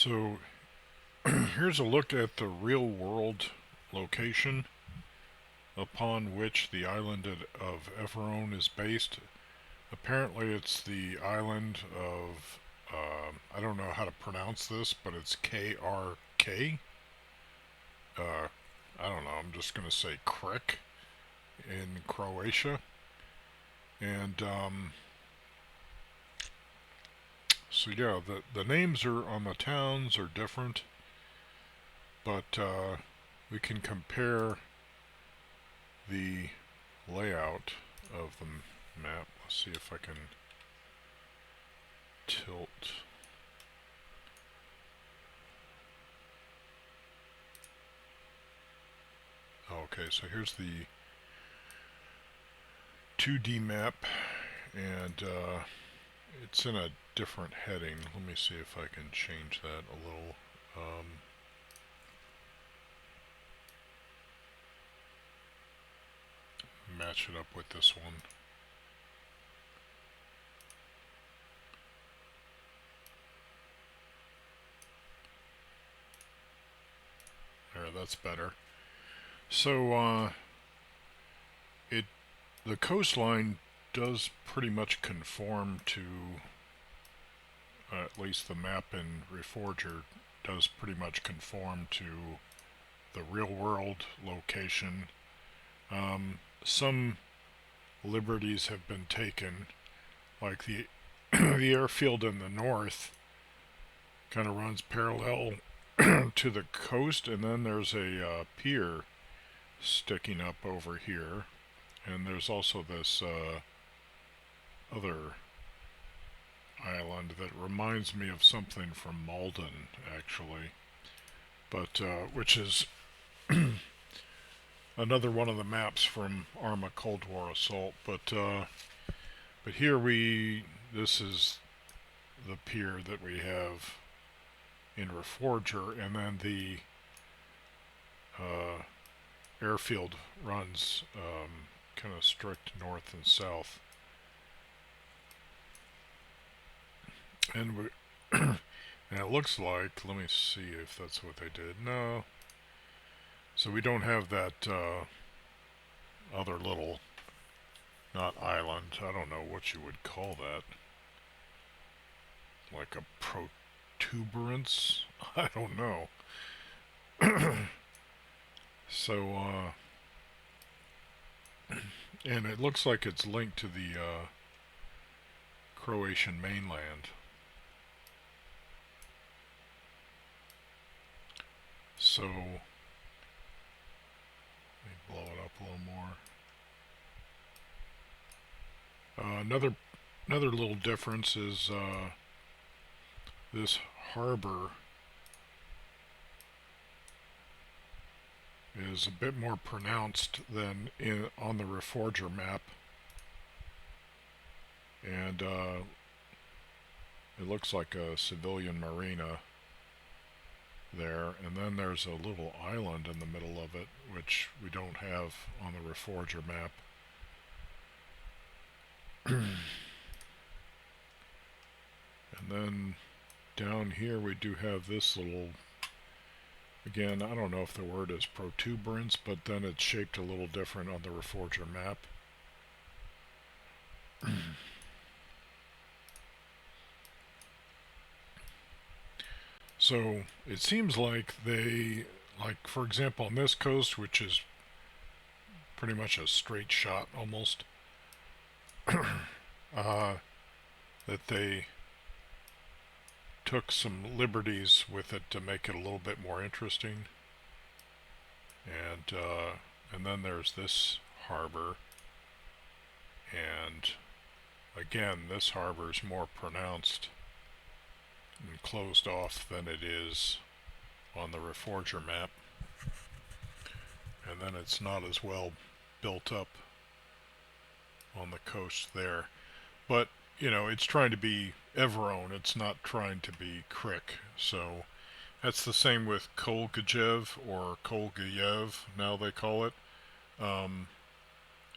So here's a look at the real world location upon which the island of Everon is based. Apparently it's the island of, I don't know how to pronounce this, but it's KRK. Uh, I don't know, I'm just going to say Krek in Croatia. And so yeah, the names are on the towns are different, but we can compare the layout of the map. Let's see if I can tilt. Okay, so here's the 2D map, and it's in a different heading. Let me see if I can change that a little. Match it up with this one. There, that's better. So the coastline does pretty much conform to, at least the map in Reforger does pretty much conform to the real world location. Some liberties have been taken, like the the airfield in the north kind of runs parallel to the coast, and then there's a pier sticking up over here, and there's also this other island that reminds me of something from Malden, actually, but which is another one of the maps from Arma Cold War Assault. But here this is the pier that we have in Reforger, and then the airfield runs kind of strict north and south. And we and it looks like, let me see if that's what they did. No. So we don't have that other little, not island, I don't know what you would call that. Like a protuberance? I don't know. So, and it looks like it's linked to the Croatian mainland. So, let me blow it up a little more. Another little difference is this harbor is a bit more pronounced than on the Reforger map, and it looks like a civilian marina there, and then there's a little island in the middle of it, which we don't have on the Reforger map. And then down here we do have this little, again, I don't know if the word is protuberance, but then it's shaped a little different on the Reforger map. So it seems like they, like for example on this coast, which is pretty much a straight shot almost, that they took some liberties with it to make it a little bit more interesting. And then there's this harbor, and again this harbor is more pronounced and closed off than it is on the Reforger map, and then it's not as well built up on the coast there. But you know, it's trying to be Everon, it's not trying to be Krik. So that's the same with Kolgajev, or Kolgayev now they call it.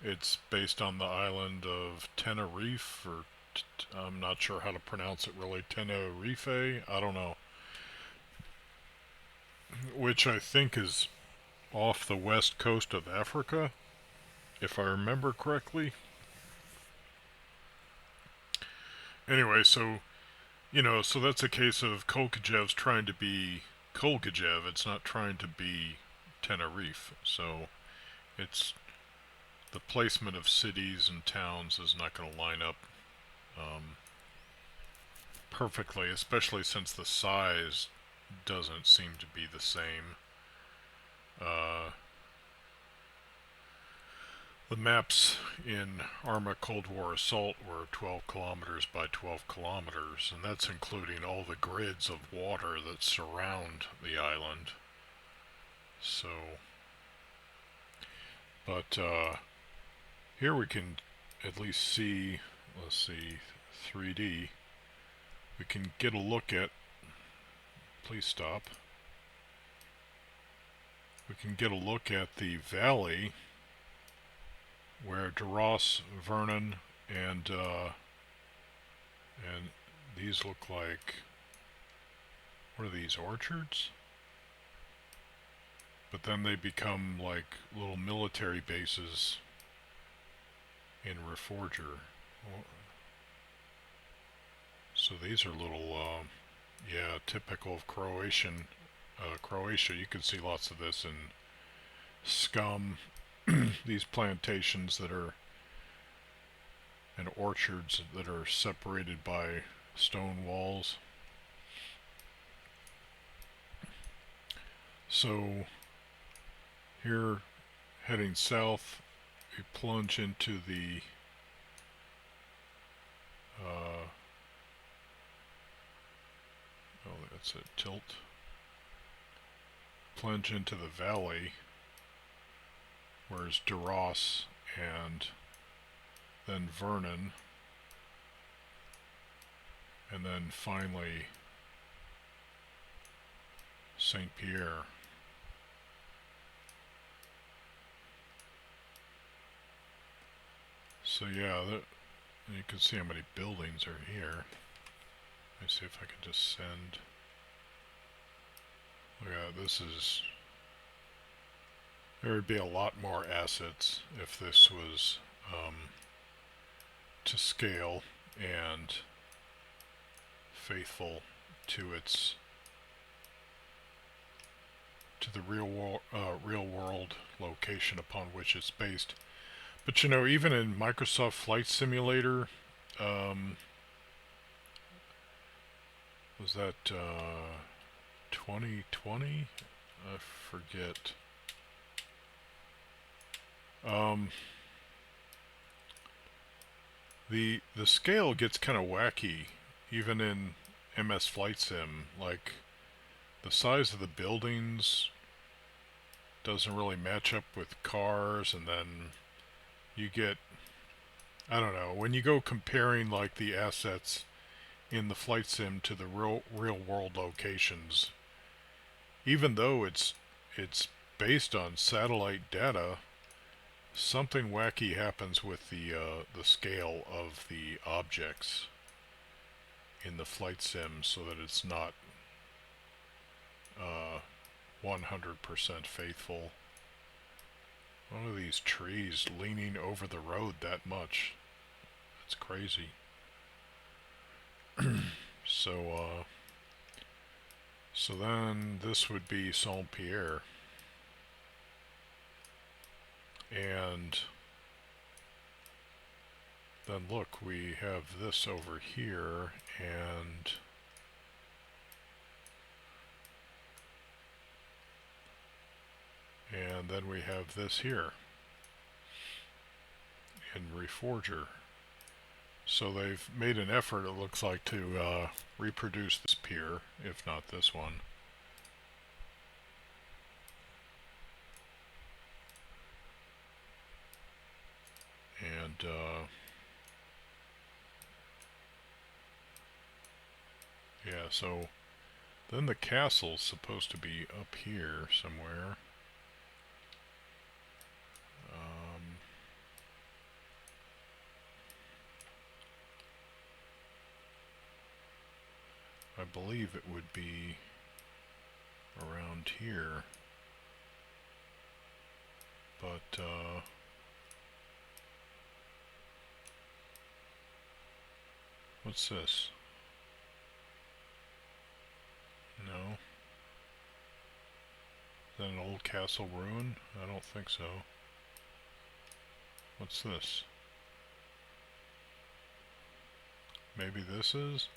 It's based on the island of Tenerife, or I'm not sure how to pronounce it really. Tenerife? I don't know. which I think is off the west coast of Africa, if I remember correctly. Anyway, so, so that's a case of Kolkajev's trying to be Kolkajev. It's not trying to be Tenerife. So it's the placement of cities and towns is not going to line up perfectly, especially since the size doesn't seem to be the same. Uh, the maps in Arma Cold War Assault were 12 kilometers by 12 kilometers, and that's including all the grids of water that surround the island. So, but here we can at least see, let's see, 3D. We can get a look at, please stop. We can get a look at the valley where DeRoss, Vernon, and these look like, what are these, orchards? But then they become like little military bases in Reforger. So these are little, yeah, typical of Croatia. You can see lots of this in Scum. These plantations that are, and orchards that are separated by stone walls. So here, heading south, we plunge into the oh, that's a tilt. Plunge into the valley, where's DeRoss and then Vernon, and then finally St. Pierre. So yeah, you can see how many buildings are here. Let me see if I can just send. Yeah, this is. There would be a lot more assets if this was to scale and faithful to its the real world location upon which it's based. But even in Microsoft Flight Simulator, was that 2020? I forget. The scale gets kind of wacky, even in MS Flight Sim. Like, the size of the buildings doesn't really match up with cars, and then you get, I don't know, when you go comparing like the assets in the flight sim to the real world locations, even though it's based on satellite data, something wacky happens with the scale of the objects in the flight sim, so that it's not 100% faithful. One of these trees leaning over the road that much. That's crazy. So then this would be Saint Pierre. And then look, we have this over here, and then we have this here in Reforger. So they've made an effort, it looks like, to reproduce this pier, if not this one. And yeah, so then the castle's supposed to be up here somewhere. I believe it would be, around here. But, what's this? No. Is that an old castle ruin? I don't think so. What's this? Maybe this is?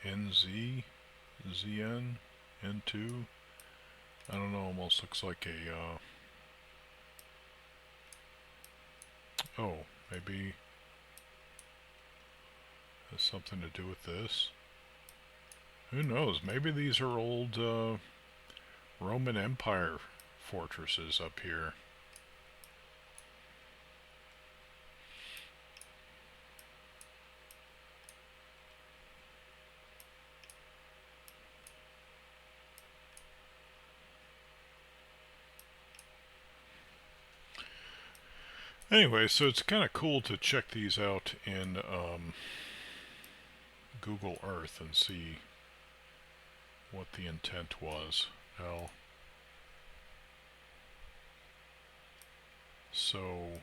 NZ? ZN? N2? I don't know, almost looks like a, oh, maybe has something to do with this? Who knows? Maybe these are old, Roman Empire fortresses up here. Anyway, so it's kind of cool to check these out in Google Earth and see what the intent was. Now, so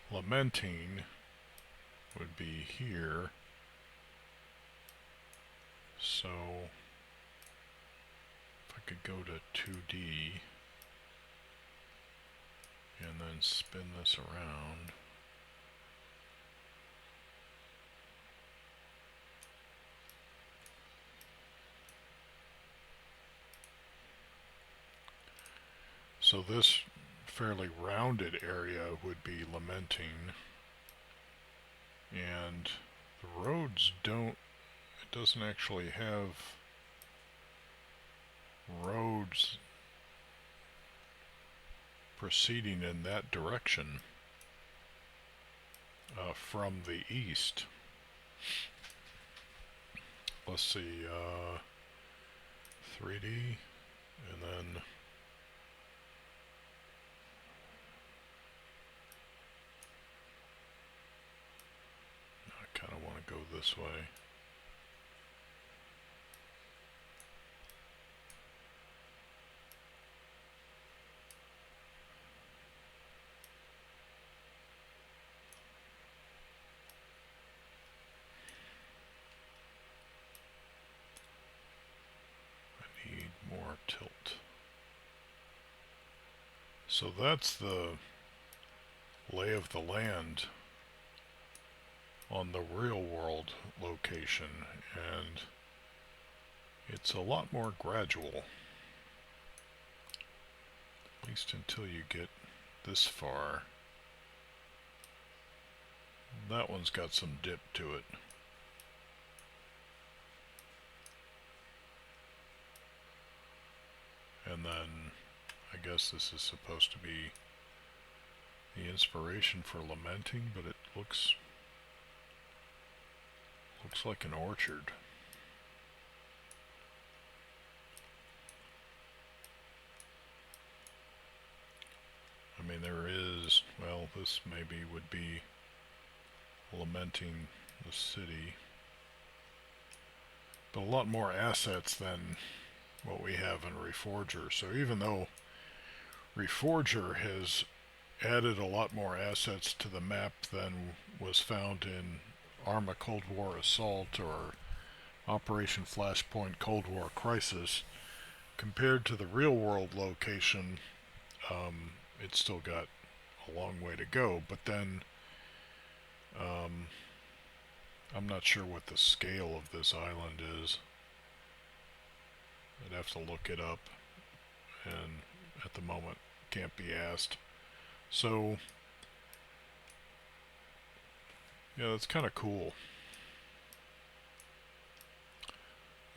lamenting would be here. So if I could go to 2D and then spin this around. So this fairly rounded area would be lamenting, and the roads don't, it doesn't actually have roads proceeding in that direction from the east. Let's see, 3D, and then I kind of want to go this way. More tilt. So that's the lay of the land on the real world location, and it's a lot more gradual, at least until you get this far. That one's got some dip to it. And then I guess this is supposed to be the inspiration for lamenting, but it looks like an orchard. I mean, there is, well, this maybe would be lamenting the city, but a lot more assets than what we have in Reforger. So even though Reforger has added a lot more assets to the map than was found in Arma Cold War Assault or Operation Flashpoint Cold War Crisis, compared to the real world location, it's still got a long way to go. But then I'm not sure what the scale of this island is. I'd have to look it up, and at the moment can't be asked. So yeah, that's kind of cool.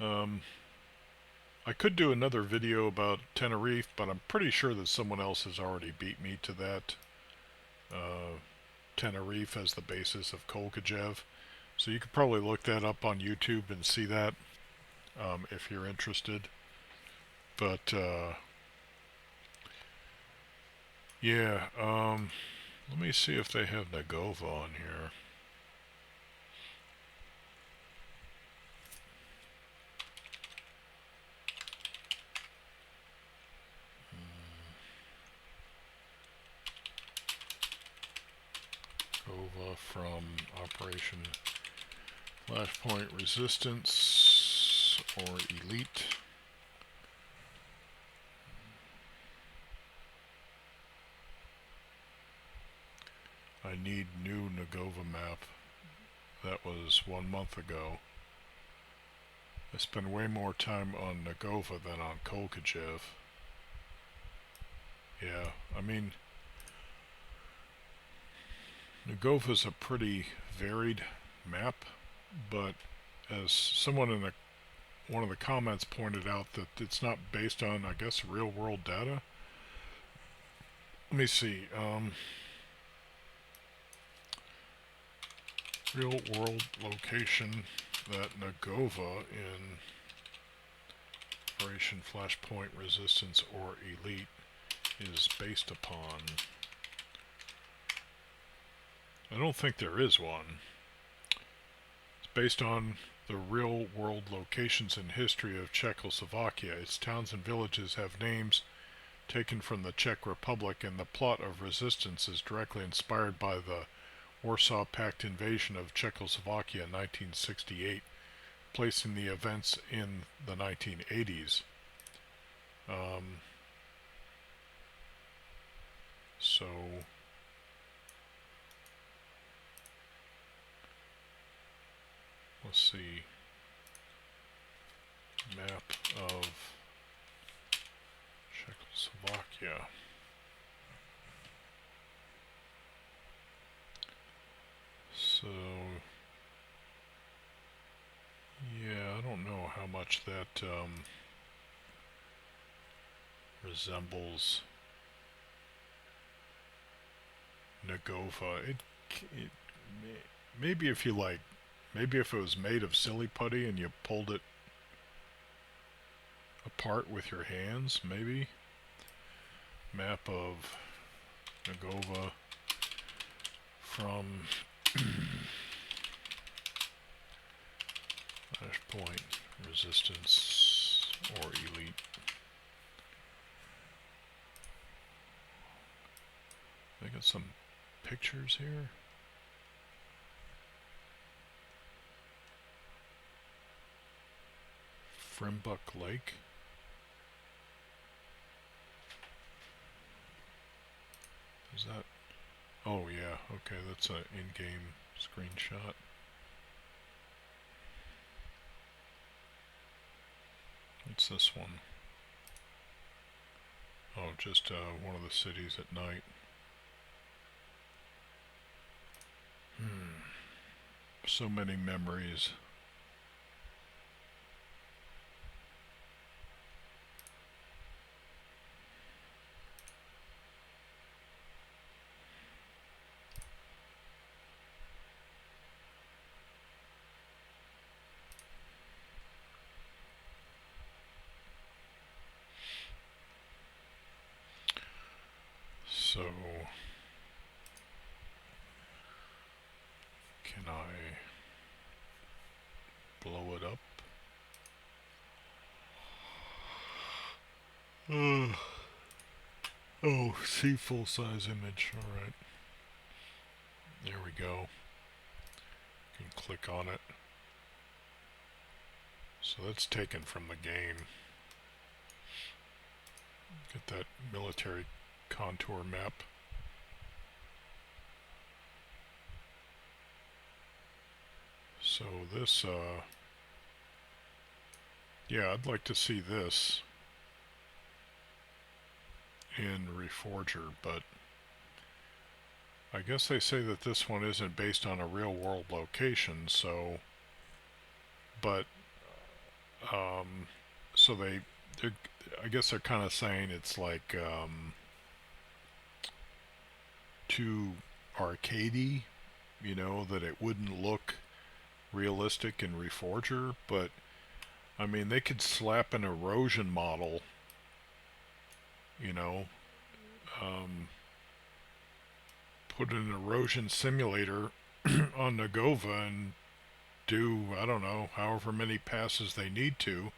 I could do another video about Tenerife, but I'm pretty sure that someone else has already beat me to that. Tenerife as the basis of Kolkajev. So you could probably look that up on YouTube and see that if you're interested. But yeah, let me see if they have Nogova on here. from Operation Flashpoint Resistance or Elite. I need new Nogova map. That was 1 month ago. I spend way more time on Nogova than on Kolkajev. Yeah, I mean, Nogova's a pretty varied map, but as someone in one of the comments pointed out, that it's not based on, I guess, real world data. Let me see. Real world location that Nogova in Operation Flashpoint Resistance or Elite is based upon. I don't think there is one. It's based on the real world locations and history of Czechoslovakia. Its towns and villages have names taken from the Czech Republic, and the plot of Resistance is directly inspired by the Warsaw Pact invasion of Czechoslovakia in 1968, placing the events in the 1980s. So let's see. Map of Czechoslovakia. So, yeah, I don't know how much that resembles Nogova. Maybe if you like, maybe if it was made of silly putty and you pulled it apart with your hands, maybe. Map of Nogova from Flashpoint Resistance or Elite. I got some pictures here. Frimbuck Lake. Is that? Oh yeah, okay, that's an in-game screenshot. What's this one? Oh, just one of the cities at night. So many memories. So, can I blow it up? Oh, see full size image. Alright. There we go. You can click on it. So that's taken from the game. Get that military contour map. So this, yeah, I'd like to see this in Reforger, but I guess they say that this one isn't based on a real world location, so, but, so I guess they're kind of saying it's like, too arcadey, you know, that it wouldn't look realistic in Reforger, but I mean, they could slap an erosion model, you know, put an erosion simulator on Nogova and do, I don't know, however many passes they need to,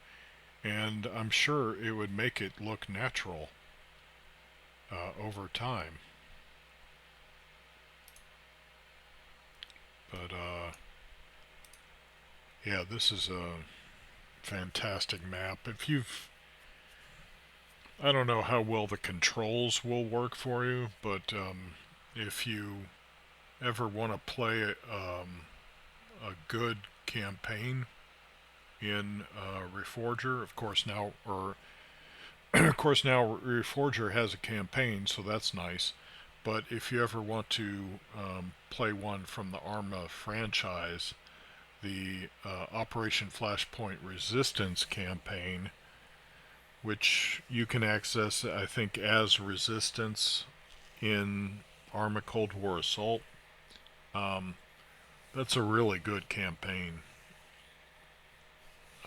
and I'm sure it would make it look natural over time. But yeah, this is a fantastic map. If you've, I don't know how well the controls will work for you, but if you ever want to play a good campaign in Reforger, of course now, or of course now Reforger has a campaign, so that's nice. But if you ever want to play one from the Arma franchise, the Operation Flashpoint Resistance campaign, which you can access, I think, as Resistance in Arma Cold War Assault. Um, that's a really good campaign,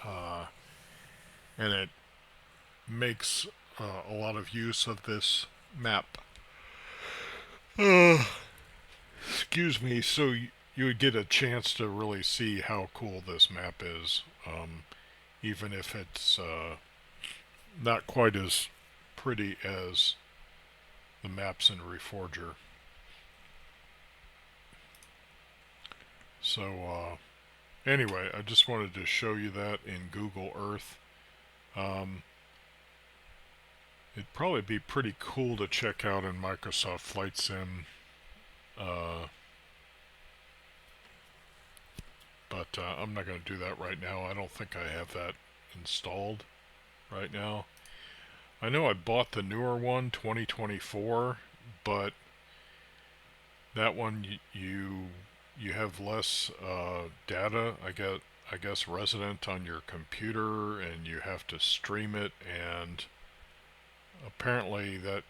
uh, and it makes a lot of use of this map. Uh, excuse me. So you would get a chance to really see how cool this map is, even if it's not quite as pretty as the maps in Reforger. So anyway, I just wanted to show you that in Google Earth. It'd probably be pretty cool to check out in Microsoft Flight Sim, but I'm not going to do that right now. I don't think I have that installed right now. I know I bought the newer one, 2024, but that one you have less data. I guess resident on your computer, and you have to stream it. And apparently that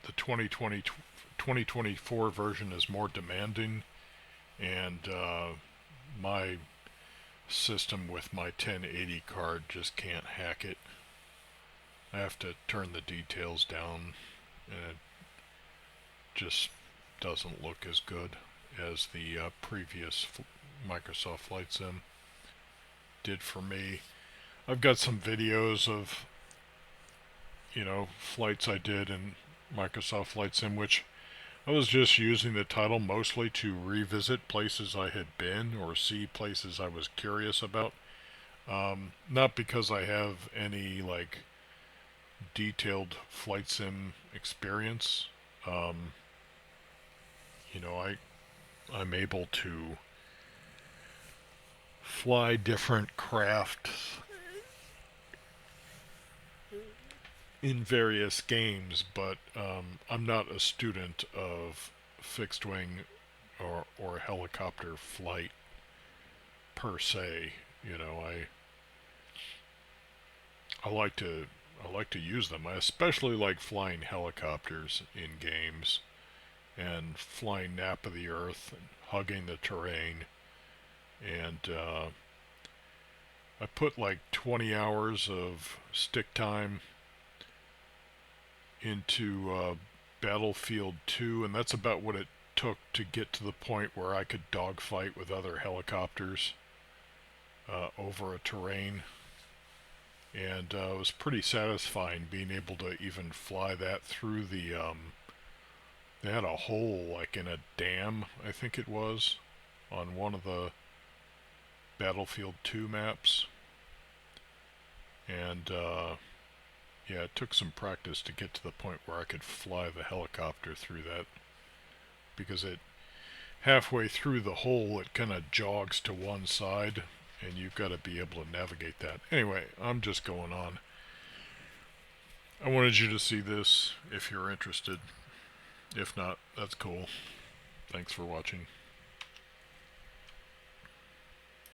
the 2024 version is more demanding, and my system with my 1080 card just can't hack it. I have to turn the details down, and it just doesn't look as good as the previous Microsoft Flight Sim did for me. I've got some videos of, flights I did in Microsoft Flight Sim, which I was just using the title mostly to revisit places I had been or see places I was curious about. Not because I have any detailed flight sim experience. Um, I'm able to fly different craft in various games, but I'm not a student of fixed wing or helicopter flight per se. I like to use them. I especially like flying helicopters in games and flying nap of the earth and hugging the terrain. And I put like 20 hours of stick time into Battlefield 2, and that's about what it took to get to the point where I could dogfight with other helicopters over a terrain. And it was pretty satisfying being able to even fly that through the they had a hole like in a dam, I think it was, on one of the Battlefield 2 maps. And yeah, it took some practice to get to the point where I could fly the helicopter through that, because it halfway through the hole it kind of jogs to one side, and you've got to be able to navigate that. Anyway, I'm just going on. I wanted you to see this if you're interested. If not, that's cool. Thanks for watching.